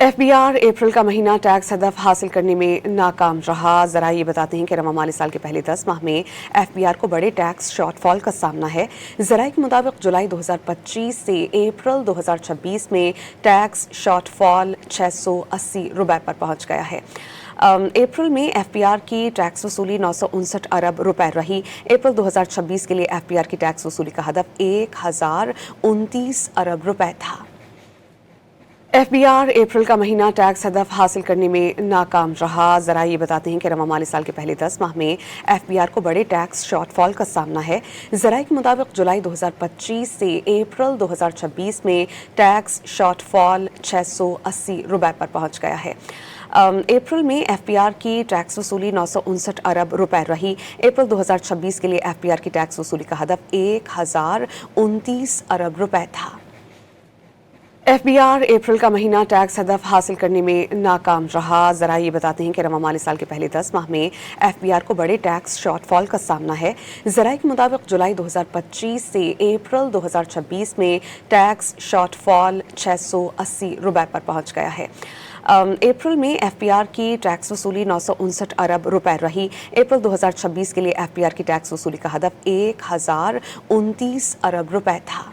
FBR अप्रैल का महीना tax हदफ हासिल करने में नाकाम रहा। जरा ये बताते हैं कि रवा माली साल के पहले 10 माह में एफबीआर को बड़े टैक्स शॉर्टफॉल का सामना है। जराये के मुताबिक जुलाई 2025 से अप्रैल 2026 में टैक्स शॉर्टफॉल 680 रुपए पर पहुंच गया है। अप्रैल में एफबीआर की टैक्स वसूली 959 अरब रुपए रही। अप्रैल 2026 के लिए एफबीआर की टैक्स वसूली का हदफ 1029 अरब रुपए था। एफबीआर अप्रैल का महीना टैक्स हदफ हासिल करने में नाकाम रहा। जरा ये बताते हैं कि रवा माली साल के पहले 10 माह में एफबीआर को बड़े टैक्स शॉर्टफॉल का सामना है। जराये के मुताबिक जुलाई 2025 से अप्रैल 2026 में टैक्स शॉर्टफॉल 680 रुपए पर पहुंच गया है। अप्रैल में एफबीआर की टैक्स वसूली 959 अरब रुपए रही। अप्रैल 2026 के लिए एफबीआर की टैक्स वसूली का हदफ 1029 अरब रुपए था। एफबीआर अप्रैल का महीना टैक्स हदफ हासिल करने में नाकाम रहा। जरा ये बताते हैं कि रवा माली साल के पहले 10 माह में एफबीआर को बड़े टैक्स शॉर्टफॉल का सामना है। जराये के मुताबिक जुलाई 2025 से अप्रैल 2026 में टैक्स शॉर्टफॉल 680 रुपए पर पहुंच गया है। अप्रैल में एफबीआर की टैक्स वसूली 959 अरब रुपए रही। अप्रैल 2026 के लिए एफबीआर की टैक्स वसूली का हदफ 1029 अरब रुपए था।